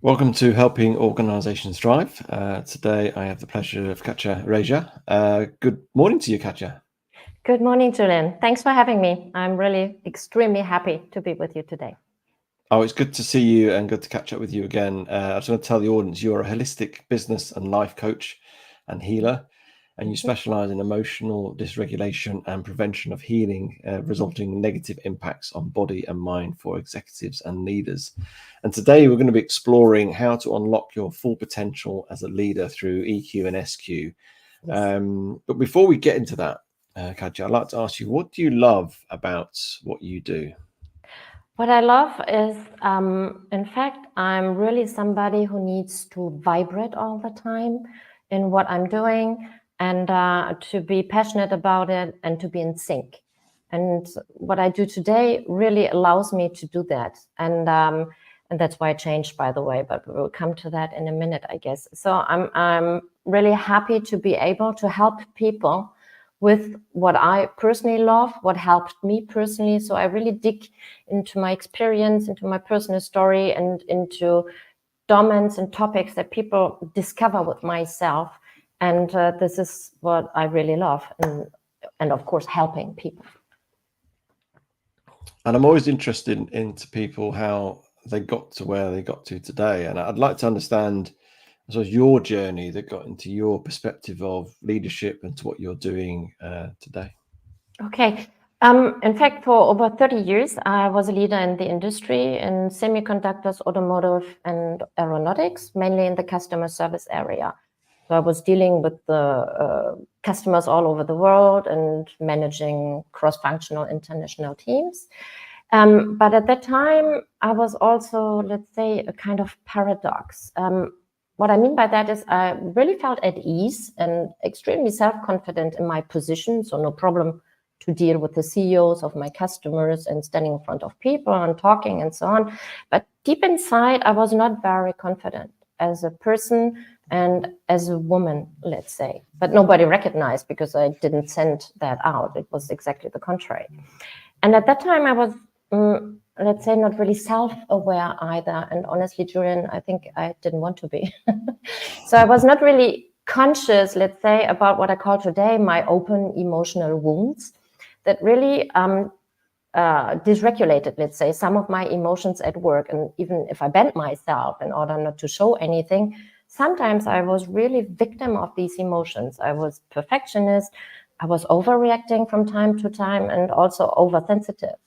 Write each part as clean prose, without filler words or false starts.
Welcome to Helping Organisations Thrive. Today I have the pleasure of Katja Rehse. Good morning to you, Katja. Good morning, Julian. Thanks for having me. I'm really extremely happy to be with you today. Oh, it's good to see you and good to catch up with you again. I just want to tell the audience you're a holistic business and life coach and healer, and you specialise in emotional dysregulation and prevention of healing, resulting in negative impacts on body and mind for executives and leaders. And today we're going to be exploring how to unlock your full potential as a leader through EQ and SQ. Yes. But before we get into that, Katja, I'd like to ask you, what do you love about what you do? What I love is, in fact, I'm really somebody who needs to vibrate all the time in what I'm doing and to be passionate about it and to be in sync. And what I do today really allows me to do that. And that's why I changed, by the way, but we'll come to that in a minute, I guess. So I'm really happy to be able to help people with what I personally love, what helped me personally. So I really dig into my experience, into my personal story, and into domains and topics that people discover with myself. And this is what I really love. And of course, helping people. And I'm always interested into people, how they got to where they got to today. And I'd like to understand, I suppose, your journey that got into your perspective of leadership and to what you're doing today. Okay. In fact, for over 30 years, I was a leader in the industry in semiconductors, automotive, and aeronautics, mainly in the customer service area. So I was dealing with the customers all over the world and managing cross-functional international teams. But at that time, I was also, let's say, a kind of paradox. What I mean by that is I really felt at ease and extremely self-confident in my position, so no problem to deal with the CEOs of my customers and standing in front of people and talking and so on. But deep inside, I was not very confident as a person and as a woman, let's say. But nobody recognized because I didn't send that out. It was exactly the contrary. And at that time, I was, let's say, not really self-aware either. And honestly, Julian, I think I didn't want to be. So I was not really conscious, let's say, about what I call today my open emotional wounds that really dysregulated, let's say, some of my emotions at work. And even if I bent myself in order not to show anything, sometimes I was really victim of these emotions. I was perfectionist. I was overreacting from time to time and also oversensitive.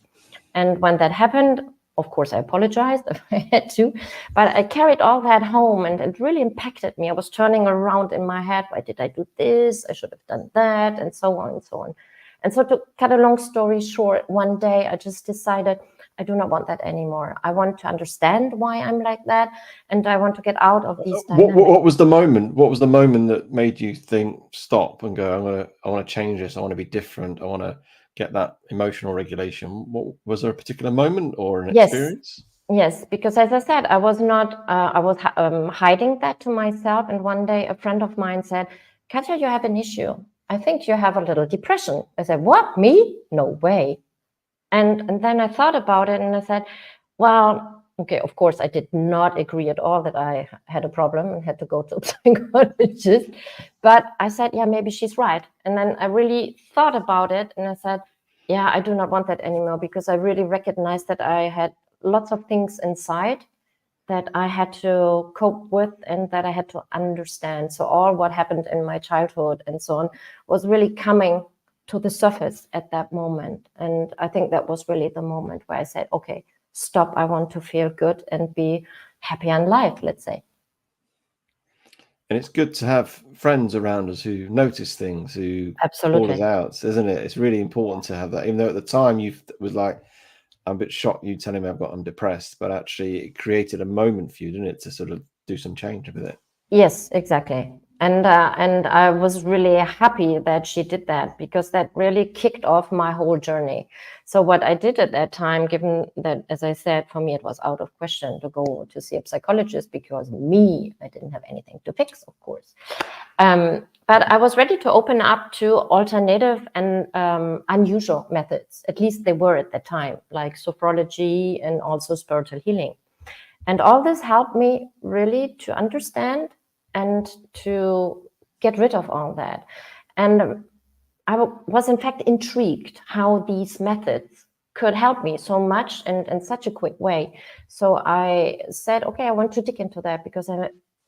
And when that happened, of course, I apologized if I had to, but I carried all that home and it really impacted me. I was turning around in my head. Why did I do this? I should have done that, and so on and so on. And so to cut a long story short, one day I just decided I do not want that anymore. I want to understand why I'm like that, and I want to get out of these dynamics. What was the moment? What was the moment that made you think, stop and go, I want to change this. I want to be different. I want to get that emotional regulation. What was there a particular moment or an experience? Yes, because as I said, I was not, I was hiding that to myself. And one day a friend of mine said, Katja, you have an issue. I think you have a little depression. I said, what, me? No way. And then I thought about it and I said, well, okay, of course, I did not agree at all that I had a problem and had to go to a psychologist. But I said, yeah, maybe she's right. And then I really thought about it and I said, yeah, I do not want that anymore, because I really recognized that I had lots of things inside that I had to cope with and that I had to understand. So all what happened in my childhood and so on was really coming to the surface at that moment. And I think that was really the moment where I said, okay, stop. I want to feel good and be happy in life, let's say. And it's good to have friends around us who notice things, who Absolutely call us out, isn't it? It's really important to have that, even though at the time you was like, I'm a bit shocked you telling me I'm depressed, but actually it created a moment for you, didn't it, to sort of do some change with it? Yes, exactly. And I was really happy that she did that, because that really kicked off my whole journey. So what I did at that time, given that, as I said, for me, it was out of question to go to see a psychologist, because I didn't have anything to fix, of course. But I was ready to open up to alternative and unusual methods. At least they were at that time, like sophrology and also spiritual healing. And all this helped me really to understand and to get rid of all that. And I was in fact intrigued how these methods could help me so much and in such a quick way. So I said, okay, I want to dig into that because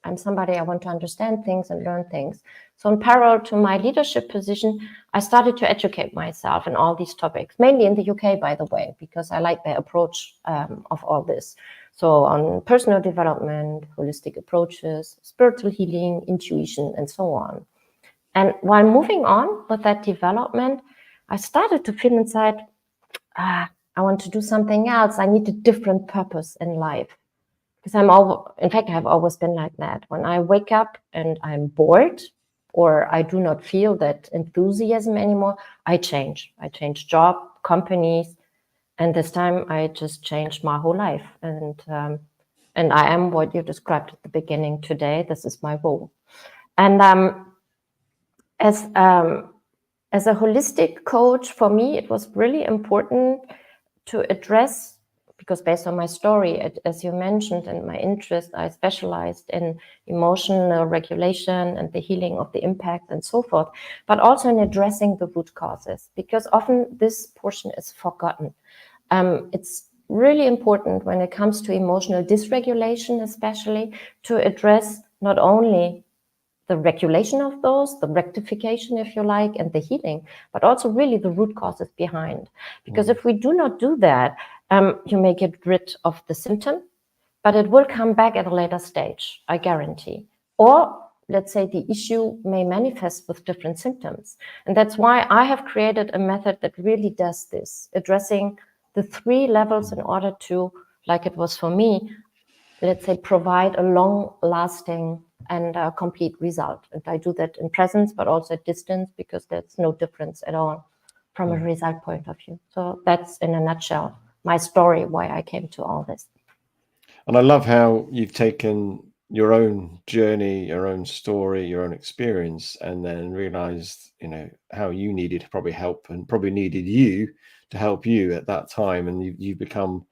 I'm somebody, I want to understand things and learn things. So in parallel to my leadership position, I started to educate myself in all these topics, mainly in the UK, by the way, because I like their approach of all this. So on personal development, holistic approaches, spiritual healing, intuition, and so on. And while moving on with that development, I started to feel inside, I want to do something else. I need a different purpose in life. Because in fact, I've always been like that. When I wake up and I'm bored or I do not feel that enthusiasm anymore, I change. I change job, companies. And this time I just changed my whole life. And I am what you described at the beginning today. This is my role. And as a holistic coach, for me, it was really important to address, because based on my story, as you mentioned, and my interest, I specialized in emotional regulation and the healing of the impact and so forth, but also in addressing the root causes, because often this portion is forgotten. It's really important when it comes to emotional dysregulation, especially, to address not only the regulation of those, the rectification, if you like, and the healing, but also really the root causes behind. Because if we do not do that, you may get rid of the symptom, but it will come back at a later stage, I guarantee. Or let's say the issue may manifest with different symptoms. And that's why I have created a method that really does this, addressing the 3 levels in order to, like it was for me, let's say, provide a long-lasting and complete result. And I do that in presence, but also at distance, because there's no difference at all from a result point of view. So that's, in a nutshell, my story, why I came to all this. And I love how you've taken your own journey, your own story, your own experience, and then realized, how you needed probably help and probably needed you to help you at that time. And you've become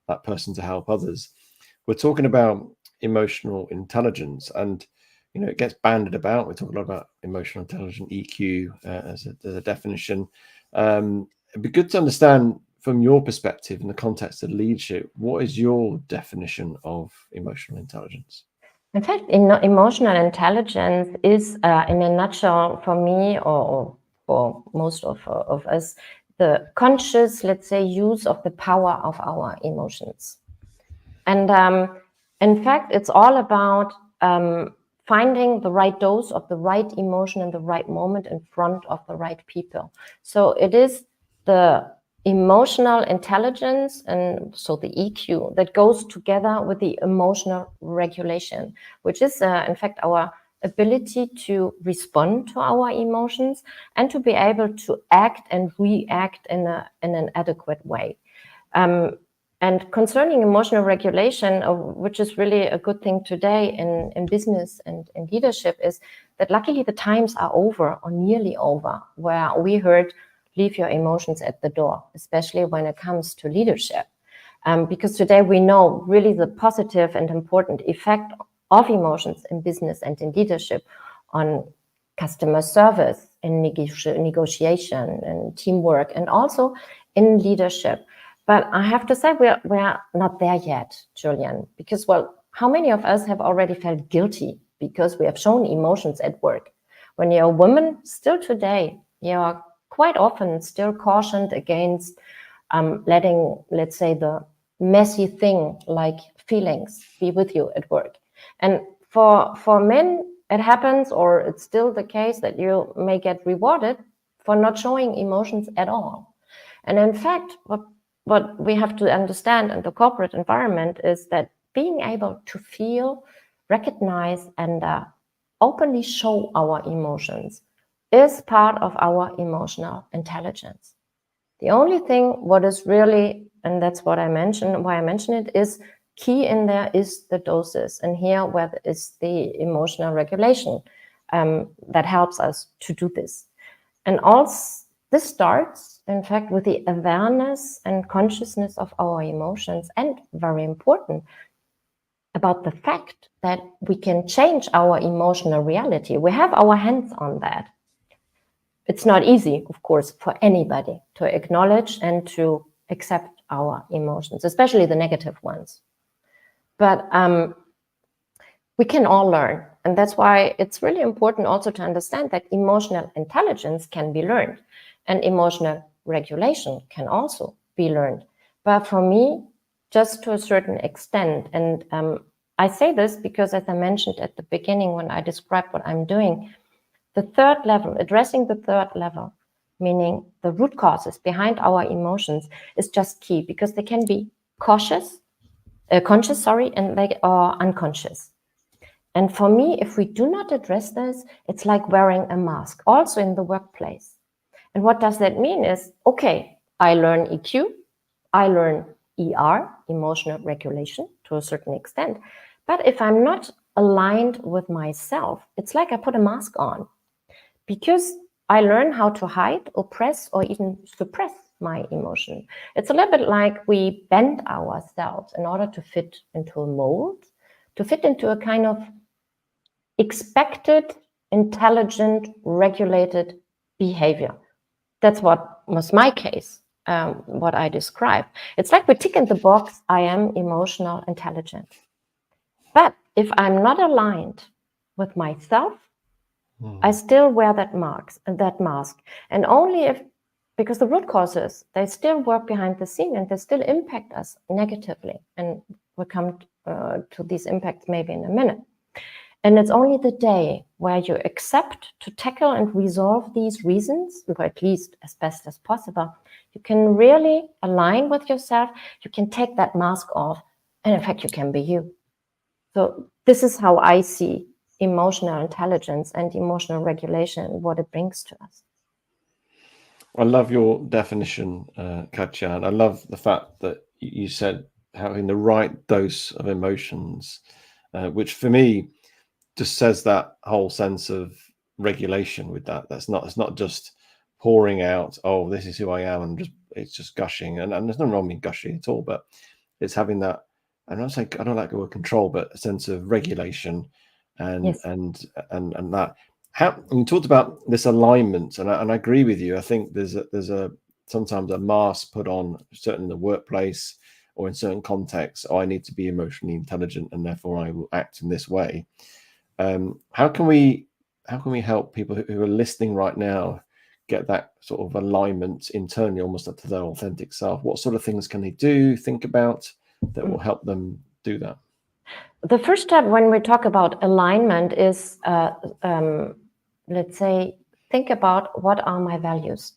that person to help others. We're talking about emotional intelligence, and it gets banded about. We talk a lot about emotional intelligence, EQ, as a definition. It'd be good to understand from your perspective in the context of leadership, what is your definition of emotional intelligence? In fact, emotional intelligence is, in a nutshell, for me, or for most of us, the conscious, let's say, use of the power of our emotions. And in fact, it's all about finding the right dose of the right emotion in the right moment in front of the right people. So it is the emotional intelligence, and so the EQ, that goes together with the emotional regulation, which is in fact our ability to respond to our emotions and to be able to act and react in an adequate way. And concerning emotional regulation, which is really a good thing today in business and in leadership, is that luckily the times are over, or nearly over, where we heard, leave your emotions at the door, especially when it comes to leadership. Because today we know really the positive and important effect of emotions in business and in leadership on customer service, in negotiation and teamwork, and also in leadership. But I have to say we're not there yet, Julian, because, well, how many of us have already felt guilty because we have shown emotions at work? When you're a woman, still today, you are quite often still cautioned against letting, let's say, the messy thing like feelings be with you at work. And for men, it happens, or it's still the case, that you may get rewarded for not showing emotions at all. And in fact, what we have to understand in the corporate environment is that being able to feel, recognize, and openly show our emotions is part of our emotional intelligence. The only thing what is really, and that's what I mentioned, why I mention it, is key in there is the doses. And here where is the emotional regulation that helps us to do this. And also this starts, in fact, with the awareness and consciousness of our emotions, and very important, about the fact that we can change our emotional reality. We have our hands on that. It's not easy, of course, for anybody to acknowledge and to accept our emotions, especially the negative ones. But we can all learn. And that's why it's really important also to understand that emotional intelligence can be learned and emotional regulation can also be learned. But for me, just to a certain extent. And I say this because, as I mentioned at the beginning, when I described what I'm doing, the third level, addressing the third level, meaning the root causes behind our emotions, is just key, because they can be conscious, and they are unconscious. And for me, if we do not address this, it's like wearing a mask, also in the workplace. And what does that mean is, okay, I learn EQ, I learn ER, emotional regulation, to a certain extent. But if I'm not aligned with myself, it's like I put a mask on, because I learn how to hide, oppress, or even suppress my emotion. It's a little bit like we bend ourselves in order to fit into a mold, to fit into a kind of expected, intelligent, regulated behavior. That's what was my case, what I described. It's like we tick in the box, I am emotional intelligent. But if I'm not aligned with myself, I still wear that mask. And only if, because the root causes, they still work behind the scene and they still impact us negatively. And we'll come to these impacts maybe in a minute. And it's only the day where you accept to tackle and resolve these reasons, or at least as best as possible, you can really align with yourself, you can take that mask off, and in fact, you can be you. So this is how I see emotional intelligence and emotional regulation and what it brings to us. I love your definition, Katja, and I love the fact that you said having the right dose of emotions, which for me just says that whole sense of regulation with that. It's not just pouring out, oh, this is who I am, and it's just gushing. And there's nothing wrong with gushing at all, but it's having that, I'm not saying, I don't like the word control, but a sense of regulation and Yes. and that. How, and you talked about this alignment, and I agree with you. I think there's a sometimes a mask put on, certainly in the workplace or in certain contexts. Oh, I need to be emotionally intelligent, and therefore I will act in this way. How can we help people who are listening right now get that sort of alignment internally, almost up to their authentic self? What sort of things can they do, think about, that will help them do that? The first step when we talk about alignment is, let's say, think about what are my values.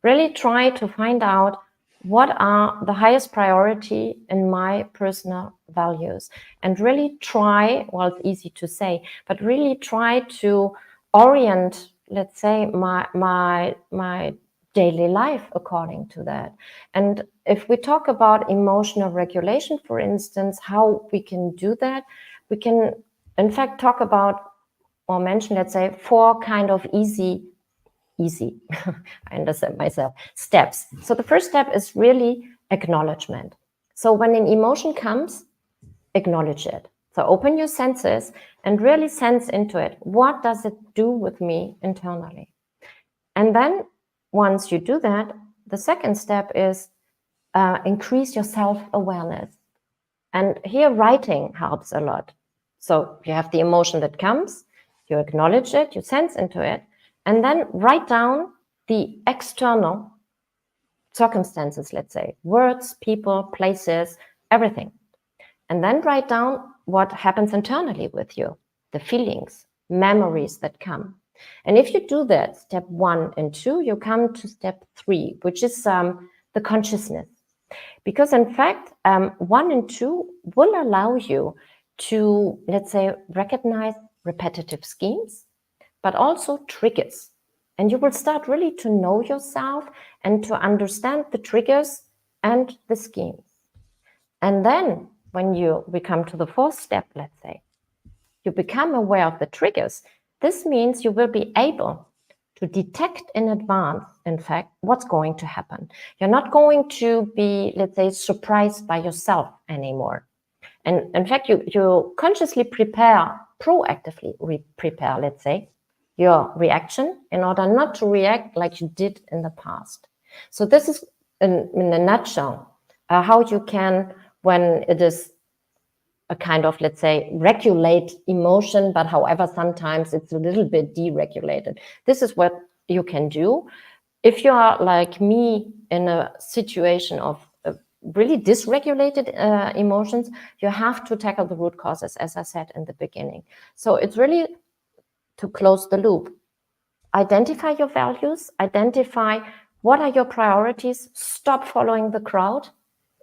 Really try to find out what are the highest priority in my personal values, and really try, well, it's easy to say, but really try to orient, let's say, my daily life according to that. And if we talk about emotional regulation, for instance, how we can do that, we can in fact talk about or mention, let's say, 4 kind of easy, I understand myself, steps. So the first step is really acknowledgement. So when an emotion comes, acknowledge it. So open your senses and really sense into it. What does it do with me internally? And then once you do that, the second step is increase your self-awareness. And here writing helps a lot. So you have the emotion that comes, you acknowledge it, you sense into it, and then write down the external circumstances, let's say, words, people, places, everything. And then write down what happens internally with you, the feelings, memories that come. And if you do that, step 1 and 2, you come to step 3, which is the consciousness. Because in fact, 1 and 2 will allow you to, let's say, recognize repetitive schemes, but also triggers. And you will start really to know yourself and to understand the triggers and the schemes. And then when we come to the 4th step, let's say, you become aware of the triggers. This means you will be able to detect in advance, in fact, what's going to happen. You're not going to be, let's say, surprised by yourself anymore. And in fact, you consciously prepare, proactively prepare, let's say, your reaction in order not to react like you did in the past. So this is, in a nutshell, how you can, when it is a kind of, let's say, regulate emotion, but however, sometimes it's a little bit deregulated. This is what you can do. If you are like me in a situation of really dysregulated emotions, you have to tackle the root causes, as I said in the beginning. So it's really to close the loop. Identify your values, identify what are your priorities, stop following the crowd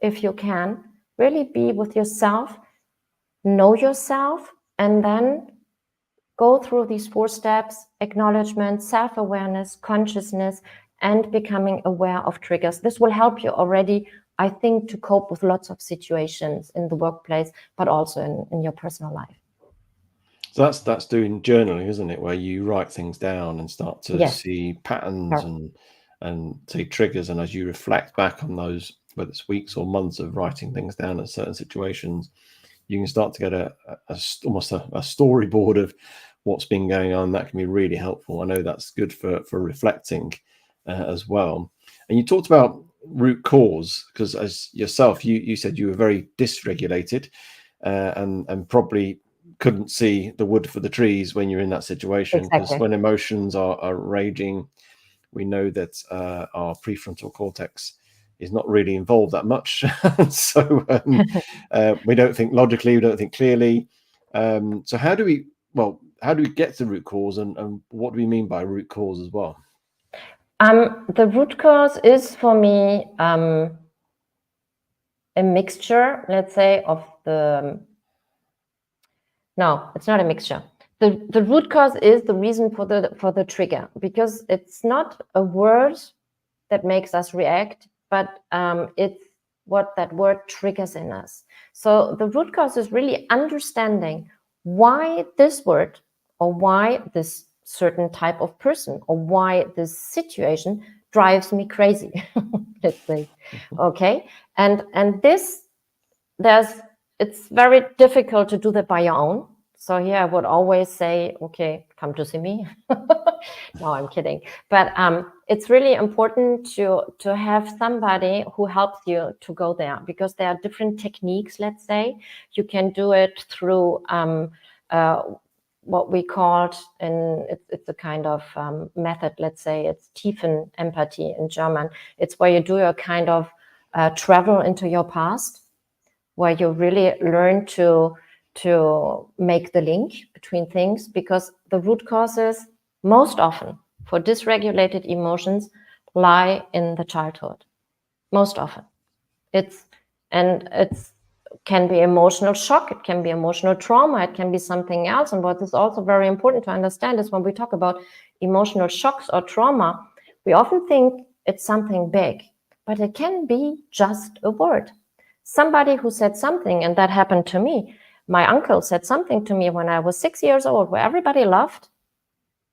if you can, really be with yourself, know yourself, and then go through these 4 steps: acknowledgement, self-awareness, consciousness, and becoming aware of triggers. This will help you already, I think, to cope with lots of situations in the workplace, but also in your personal life. So that's doing journaling, isn't it? Where you write things down and start to Yes. see patterns and see triggers, and as you reflect back on those, whether it's weeks or months of writing things down in certain situations, you can start to get almost a storyboard of what's been going on. That can be really helpful. I know that's good for reflecting as well. And you talked about root cause, because as yourself, you said you were very dysregulated and probably couldn't see the wood for the trees when you're in that situation, because Exactly. when emotions are raging, we know that our prefrontal cortex is not really involved that much. So we don't think logically, we don't think clearly. So how do we get to root cause, and what do we mean by root cause as well? The root cause is, for me, a mixture, let's say, of the... No, it's not a mixture. The root cause is the reason for the trigger, because it's not a word that makes us react, but it's what that word triggers in us. So the root cause is really understanding why this word, or why this certain type of person, or why this situation drives me crazy. Let's say, okay, and this, it's very difficult to do that by your own. So here I would always say, okay, come to see me. No, I'm kidding. But it's really important to have somebody who helps you to go there, because there are different techniques, let's say. You can do it through what we called, it's a kind of method, let's say, it's tiefen empathy in German. It's where you do a kind of travel into your past, where you really learn to make the link between things, because the root causes most often for dysregulated emotions lie in the childhood. Most often. It can be emotional shock, it can be emotional trauma, it can be something else. And what is also very important to understand is, when we talk about emotional shocks or trauma, we often think it's something big, but it can be just a word. Somebody who said something, and that happened to me. My uncle said something to me when I was 6 years old, where everybody laughed,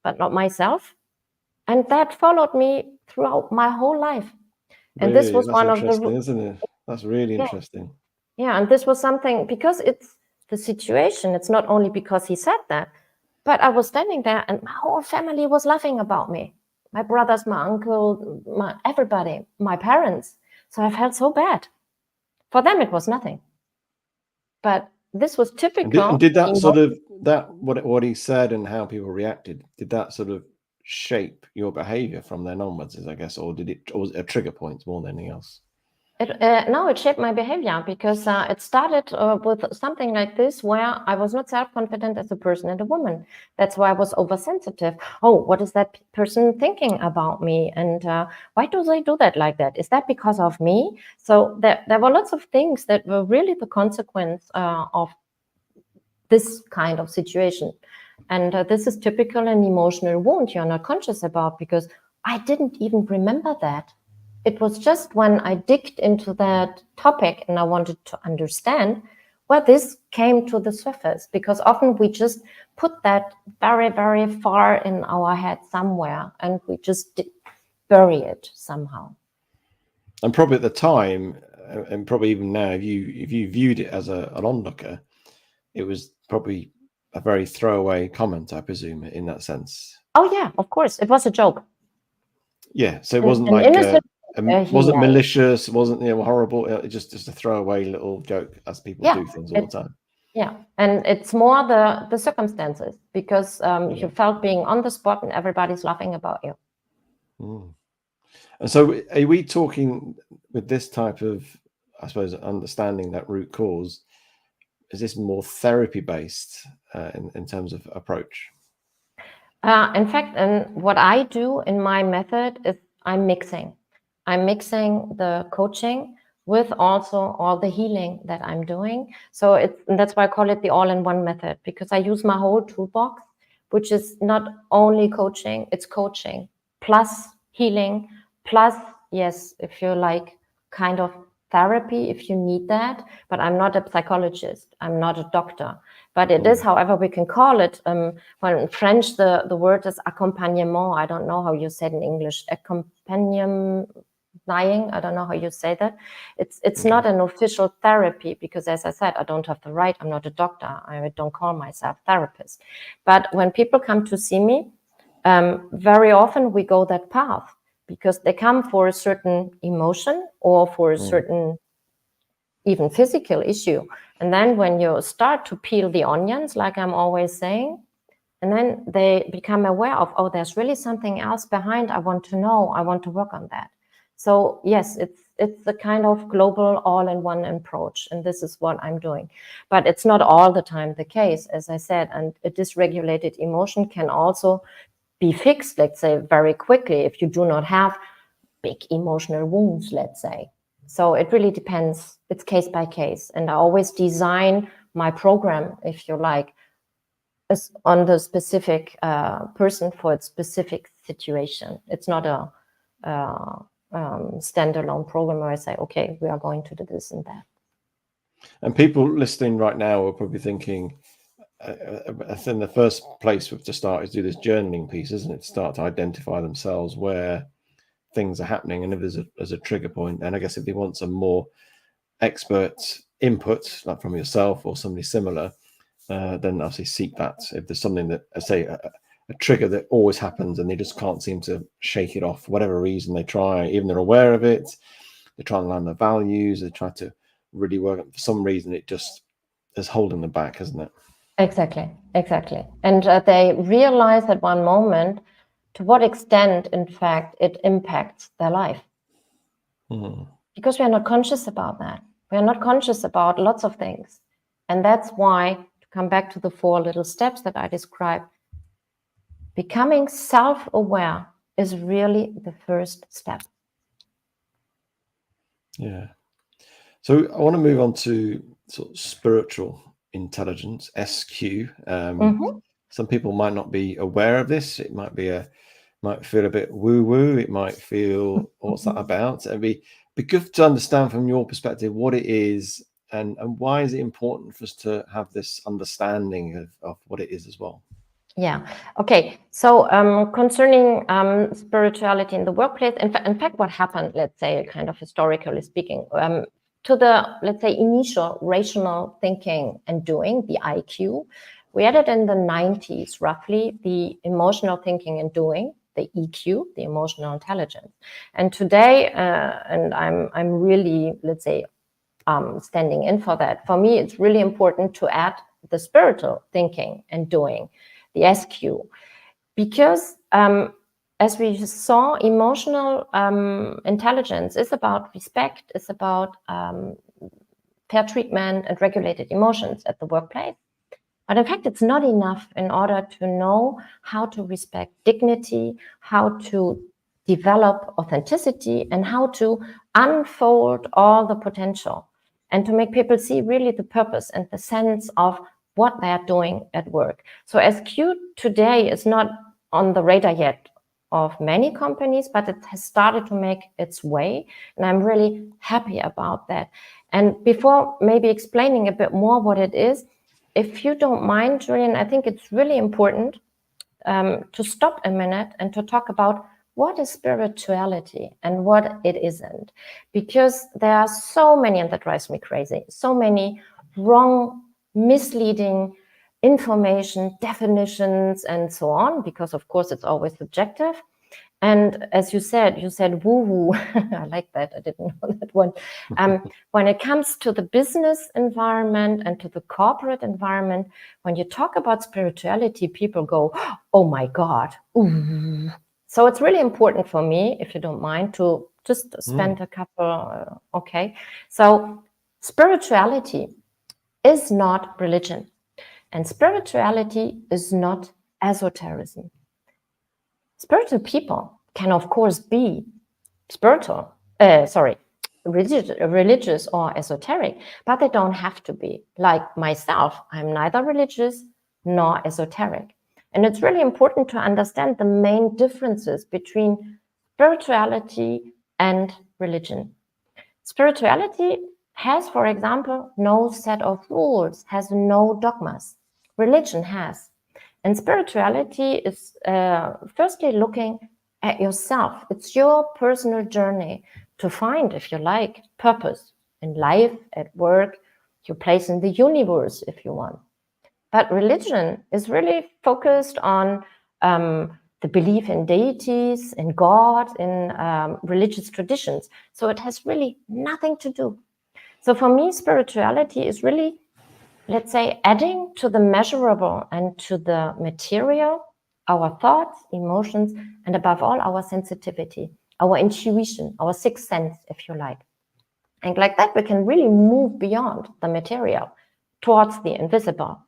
but not myself. And that followed me throughout my whole life. And Really, this was that's one of interesting, the... isn't it? That's really Yeah. interesting. Yeah, and this was something, because it's the situation. It's not only because he said that, but I was standing there and my whole family was laughing about me. My brothers, my uncle, everybody, my parents. So I felt so bad. For them, it was nothing. But this was typical. And did that sort of, what he said and how people reacted, did that sort of shape your behavior from then onwards, I guess, or was it a trigger point more than anything else? No, it shaped my behavior, because it started with something like this, where I was not self-confident as a person and a woman. That's why I was oversensitive. Oh, what is that person thinking about me? And why do they do that like that? Is that because of me? So there were lots of things that were really the consequence of this kind of situation. And this is typical an emotional wound you're not conscious about, because I didn't even remember that. It was just when I digged into that topic and I wanted to understand where this came to the surface, because often we just put that very, very far in our head somewhere, and we just bury it somehow. And probably at the time, and probably even now, if you viewed it as an onlooker, it was probably a very throwaway comment, I presume, in that sense. Oh yeah, of course, it was a joke. Yeah, so it wasn't An like innocent, wasn't yeah, malicious, wasn't horrible. Just a throwaway little joke, as people do things all the time. Yeah, and it's more the circumstances, because you Yeah. felt being on the spot and everybody's laughing about you. Mm. And so, are we talking with this type of, I suppose, understanding that root cause? Is this more therapy based in terms of approach? In fact, and what I do in my method is I'm mixing the coaching with also all the healing that I'm doing. So that's why I call it the all-in-one method, because I use my whole toolbox, which is not only coaching, it's coaching plus healing plus, yes, if you like, kind of therapy if you need that. But I'm not a psychologist, I'm not a doctor, but it is, however we can call it, well, in French the word is accompagnement. I don't know how you say it in English. Accompagnement, I don't know how you say that. It's not an official therapy, because as I said, I don't have the right, I'm not a doctor, I don't call myself therapist. But when people come to see me, very often we go that path, because they come for a certain emotion or for a certain even physical issue. And then when you start to peel the onions, like I'm always saying, and then they become aware of, oh, there's really something else behind. I want to know, I want to work on that. So yes, it's the kind of global all-in-one approach, and this is what I'm doing. But it's not all the time the case, as I said, and a dysregulated emotion can also be fixed, let's say, very quickly if you do not have big emotional wounds, let's say. So it really depends. It's case by case. And I always design my program, if you like, as on the specific person for its specific situation. It's not a standalone program where I say, okay, we are going to do this and that. And people listening right now are probably thinking, I think the first place to start is do this journaling piece, isn't it? To start to identify themselves where things are happening, and if there's a trigger point. And I guess if they want some more expert input, like from yourself or somebody similar, then obviously seek that. If there's something that, I say, a trigger that always happens and they just can't seem to shake it off for whatever reason, they try, even they're aware of it, they try and learn their values, they try to really work, for some reason it just is holding them back, isn't it? Exactly. And they realize at one moment to what extent, in fact, it impacts their life. Because we are not conscious about that. We are not conscious about lots of things. And that's why, to come back to the 4 little steps that I described, becoming self-aware is really the first step. Yeah. So I want to move on to sort of spiritual intelligence, SQ. Some people might not be aware of this. It might feel a bit woo-woo. It might feel, what's that about? It'd be good to understand from your perspective what it is, and why is it important for us to have this understanding of what it is as well. Yeah. Okay. So concerning spirituality in the workplace, in fact, what happened, let's say, kind of historically speaking, to the, let's say, initial rational thinking and doing, the IQ, we added in the 90s, roughly, the emotional thinking and doing, the EQ, the emotional intelligence. And today, and I'm really, let's say, standing in for that. For me, it's really important to add the spiritual thinking and doing, the SQ, because as we saw, emotional intelligence is about respect, it's about fair treatment and regulated emotions at the workplace. But in fact, it's not enough in order to know how to respect dignity, how to develop authenticity, and how to unfold all the potential, and to make people see really the purpose and the sense of what they are doing at work. So SQ today is not on the radar yet of many companies, but it has started to make its way, and I'm really happy about that. And before maybe explaining a bit more what it is, if you don't mind, Julian, I think it's really important to stop a minute and to talk about what is spirituality and what it isn't. Because there are so many, and that drives me crazy, so many wrong, misleading information, definitions, and so on, because of course it's always subjective. And as you said woo-woo. I like that. I didn't know that one. When it comes to the business environment and to the corporate environment, when you talk about spirituality, people go, oh my God. Ooh. So it's really important for me, if you don't mind, to just spend a couple, okay. So spirituality is not religion, and spirituality is not esotericism. Spiritual people can, of course, be religious or esoteric, but they don't have to be. Like myself, I'm neither religious nor esoteric. And it's really important to understand the main differences between spirituality and religion. Spirituality has, for example, no set of rules, has no dogmas. Religion has. And spirituality is firstly looking at yourself. It's your personal journey to find, if you like, purpose in life, at work, your place in the universe, if you want. But religion is really focused on the belief in deities, in God, in religious traditions. So it has really nothing to do. So for me, spirituality is really, let's say, adding to the measurable and to the material, our thoughts, emotions, and above all, our sensitivity, our intuition, our sixth sense, if you like. And like that, we can really move beyond the material towards the invisible.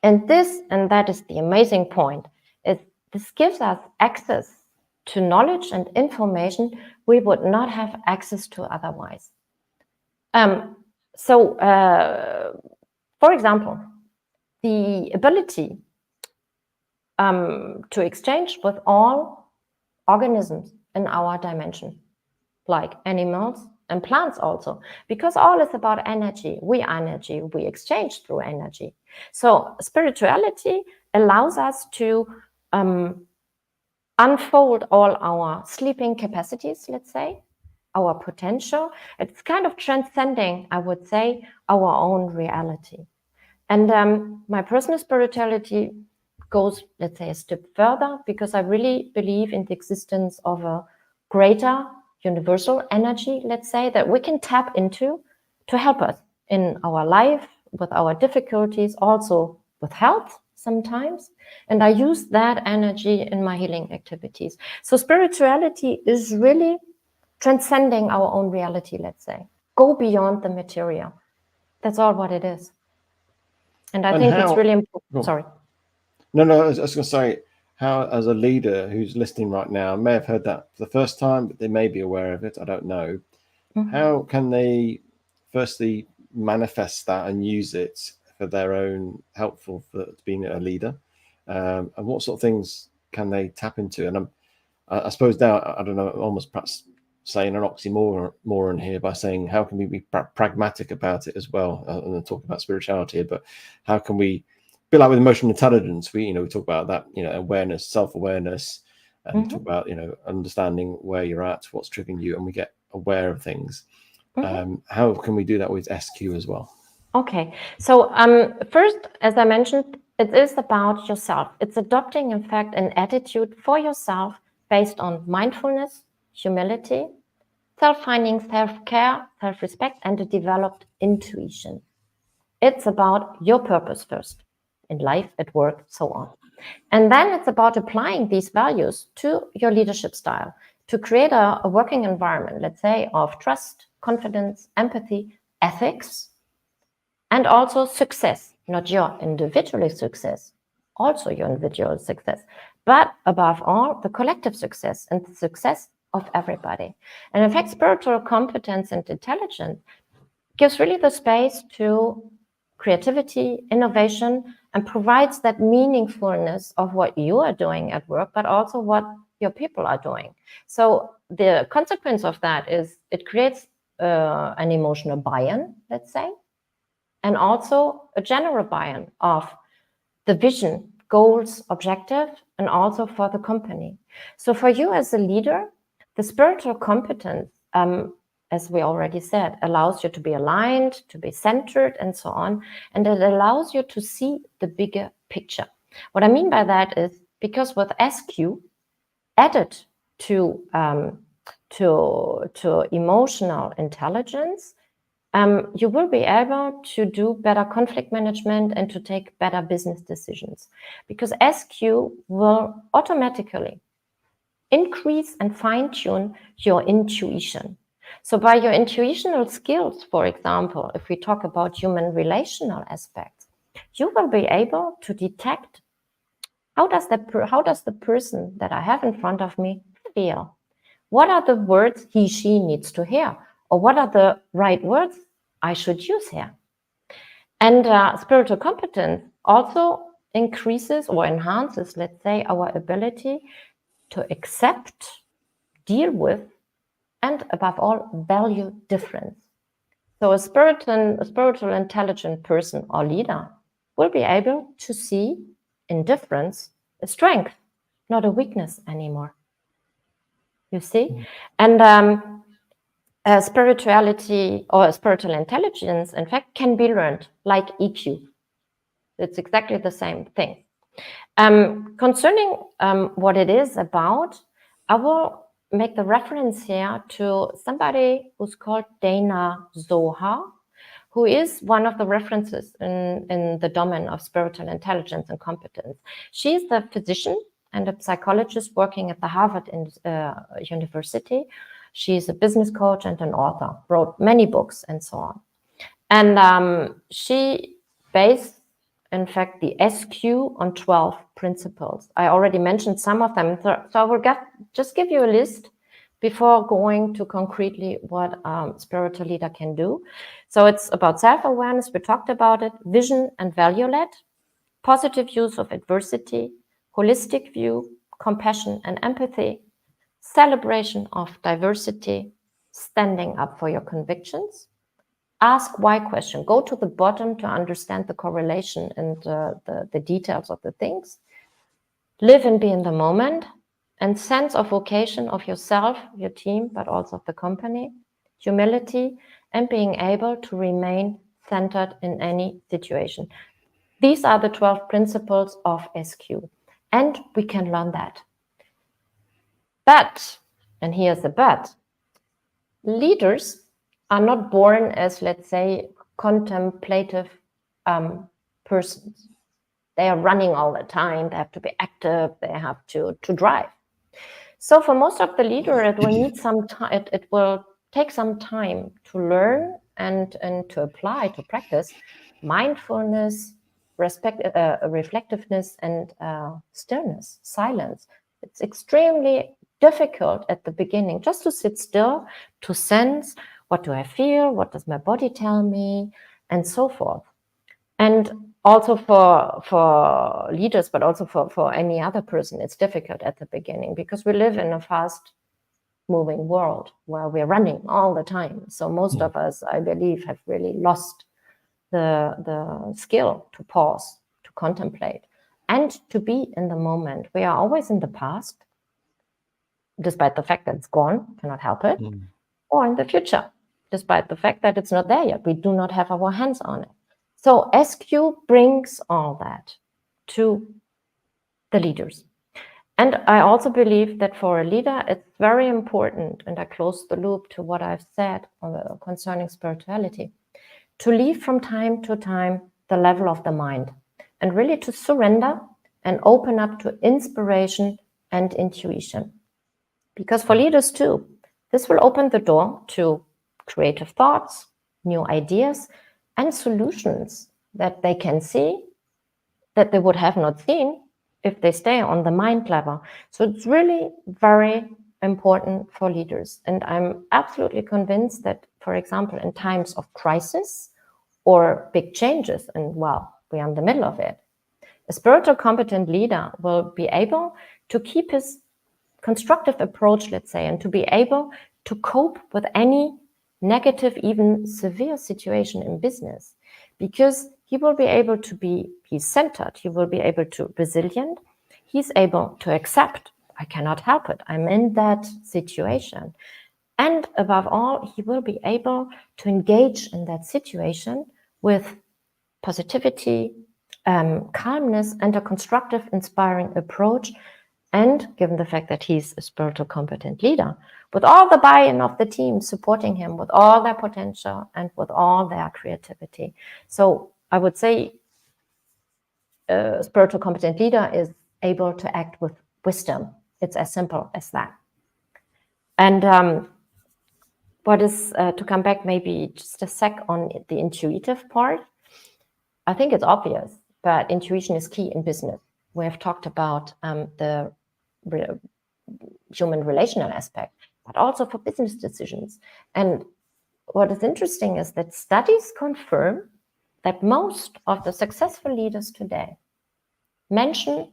And that is the amazing point, is this gives us access to knowledge and information we would not have access to otherwise. For example, the ability to exchange with all organisms in our dimension, like animals and plants also, because all is about energy. We exchange through energy. So spirituality allows us to unfold all our sleeping capacities, let's say, our potential. It's kind of transcending, I would say, our own reality. And my personal spirituality goes, let's say, a step further, because I really believe in the existence of a greater universal energy, let's say, that we can tap into to help us in our life, with our difficulties, also with health sometimes. And I use that energy in my healing activities. So spirituality is really transcending our own reality, let's say. Go beyond the material. That's all what it is. And I think it's really important. Sorry. No, I was going to say, how, as a leader who's listening right now, may have heard that for the first time, but they may be aware of it, I don't know. Mm-hmm. How can they firstly manifest that and use it for their own helpful for being a leader? And what sort of things can they tap into? And I suppose now, I don't know, almost perhaps saying an oxymoron here by saying, how can we be pragmatic about it as well? And talk about spirituality, but how can we be like with emotional intelligence? We talk about that, awareness, self-awareness, and mm-hmm. talk about, understanding where you're at, what's triggering you, and we get aware of things. Mm-hmm. How can we do that with SQ as well? Okay, so first, as I mentioned, it is about yourself. It's adopting, in fact, an attitude for yourself based on mindfulness, humility, self-finding, self-care, self-respect, and a developed intuition. It's about your purpose first, in life, at work, so on. And then it's about applying these values to your leadership style to create a working environment, let's say, of trust, confidence, empathy, ethics, and also success, not your individual success, also your individual success, but above all, the collective success and the success of everybody. And in fact, spiritual competence and intelligence gives really the space to creativity, innovation, and provides that meaningfulness of what you are doing at work, but also what your people are doing. So the consequence of that is it creates an emotional buy-in, let's say, and also a general buy-in of the vision goals, objective, and also for the company. So for you as a leader, the spiritual competence, as we already said, allows you to be aligned, to be centered, and so on. And it allows you to see the bigger picture. What I mean by that is because with SQ added to emotional intelligence, you will be able to do better conflict management and to take better business decisions, because SQ will automatically increase and fine-tune your intuition. So by your intuitional skills, for example, if we talk about human relational aspects, you will be able to detect how does the person that I have in front of me feel? What are the words he, she needs to hear? Or what are the right words I should use here? And spiritual competence also increases or enhances, let's say, our ability to accept, deal with, and above all, value difference. So a spiritual intelligent person or leader will be able to see in difference a strength, not a weakness anymore. You see? And spirituality or spiritual intelligence, in fact, can be learned like EQ. It's exactly the same thing. Concerning what it is about, I will make the reference here to somebody who's called Dana Zohar, who is one of the references in the domain of spiritual intelligence and competence. She's a physician and a psychologist working at the Harvard University. She's a business coach and an author, wrote many books and so on. And she based, in fact, the SQ on 12 principles. I already mentioned some of them, so I will just give you a list before going to concretely what spiritual leader can do. So it's about self-awareness, we talked about it, vision and value-led, positive use of adversity, holistic view, compassion and empathy, celebration of diversity, standing up for your convictions, ask why question, go to the bottom to understand the correlation and the details of the things, live and be in the moment, and sense of vocation of yourself, your team, but also of the company, humility, and being able to remain centered in any situation. These are the 12 principles of SQ, and we can learn that. But, and here's the but, leaders are not born as, let's say, contemplative persons. They are running all the time, they have to be active, they have to drive. So for most of the leader, it will need some time, it will take some time to learn and to apply, to practice mindfulness, reflectiveness, and stillness, silence. It's extremely difficult at the beginning just to sit still, to sense what do I feel, what does my body tell me, and so forth. And also for leaders, but also for any other person, it's difficult at the beginning because we live in a fast moving world where we're running all the time. So most of us, I believe, have really lost the skill to pause, to contemplate, and to be in the moment. We are always in the past, despite the fact that it's gone, cannot help it, or in the future, despite the fact that it's not there yet. We do not have our hands on it. So SQ brings all that to the leaders. And I also believe that for a leader, it's very important, and I close the loop to what I've said concerning spirituality, to leave from time to time the level of the mind and really to surrender and open up to inspiration and intuition. Because for leaders too, this will open the door to creative thoughts, new ideas, and solutions that they can see that they would have not seen if they stay on the mind level. So it's really very important for leaders. And I'm absolutely convinced that, for example, in times of crisis or big changes, and well, we are in the middle of it, a spiritual competent leader will be able to keep his constructive approach, let's say, and to be able to cope with any negative, even severe situation in business, because he will be able to be centered. He will be able to resilient. He's able to accept, I cannot help it. I'm in that situation. And above all, he will be able to engage in that situation with positivity, calmness, and a constructive, inspiring approach. And given the fact that he's a spiritual competent leader, with all the buy-in of the team supporting him, with all their potential and with all their creativity. So I would say a spiritual competent leader is able to act with wisdom. It's as simple as that. And what is, to come back maybe just a sec on the intuitive part, I think it's obvious, but intuition is key in business. We have talked about the human relational aspect, but also for business decisions. And what is interesting is that studies confirm that most of the successful leaders today mention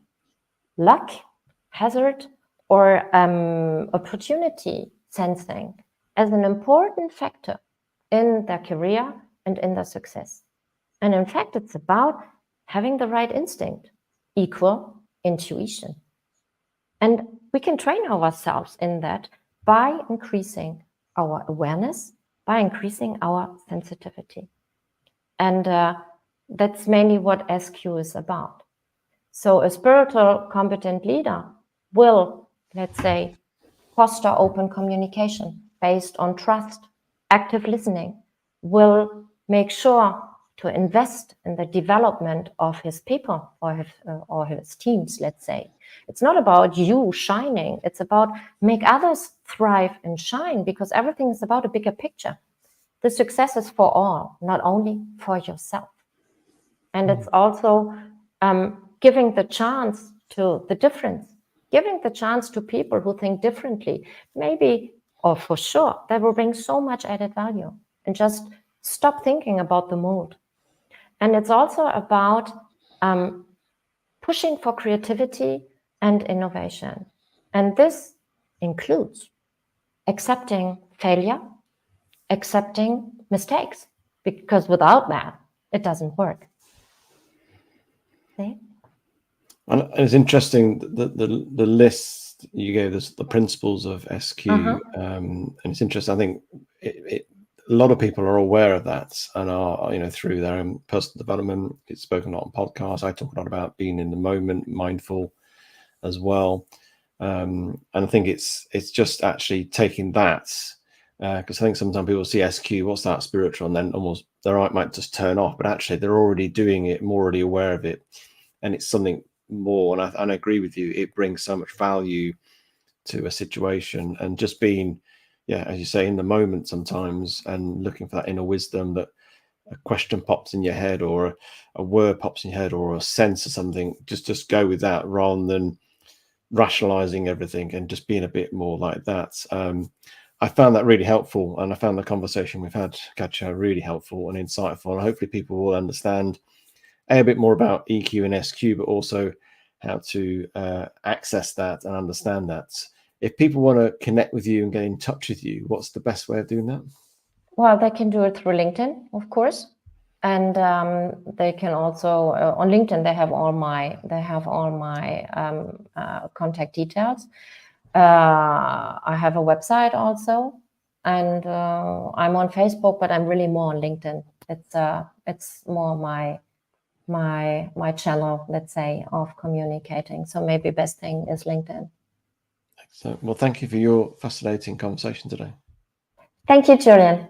luck, hazard, or opportunity sensing as an important factor in their career and in their success. And in fact, it's about having the right instinct, equal intuition. And we can train ourselves in that by increasing our awareness, by increasing our sensitivity. And that's mainly what SQ is about. So a spiritual competent leader will, let's say, foster open communication based on trust, active listening, will make sure to invest in the development of his people or his teams, let's say. It's not about you shining. It's about make others thrive and shine, because everything is about a bigger picture. The success is for all, not only for yourself. And it's also giving the chance to the difference, giving the chance to people who think differently, maybe, or for sure, that will bring so much added value. And just stop thinking about the mold. And it's also about pushing for creativity and innovation. And this includes accepting failure, accepting mistakes, because without that, it doesn't work. See? And it's interesting that the list you gave us, the principles of SQ, and it's interesting. I think a lot of people are aware of that and are, through their own personal development. It's spoken a lot on podcasts. I talk a lot about being in the moment, mindful as well. And I think it's just actually taking that, because I think sometimes people see SQ, what's that, spiritual, and then almost they might just turn off, but actually they're already doing it, more already aware of it, and it's something more. And I agree with you, it brings so much value to a situation, and just being, as you say, in the moment sometimes, and looking for that inner wisdom, that a question pops in your head, or a word pops in your head, or a sense of something, just go with that rather than rationalizing everything, and just being a bit more like that. I found that really helpful, and I found the conversation we've had, Katja, really helpful and insightful, and hopefully people will understand a bit more about EQ and SQ, but also how to access that and understand that. If people want to connect with you and get in touch with you, what's the best way of doing that? Well, they can do it through LinkedIn, of course, and they can also on LinkedIn. They have all my contact details. I have a website also, and I'm on Facebook, but I'm really more on LinkedIn. It's more my channel, let's say, of communicating. So maybe best thing is LinkedIn. So, well, thank you for your fascinating conversation today. Thank you, Julian.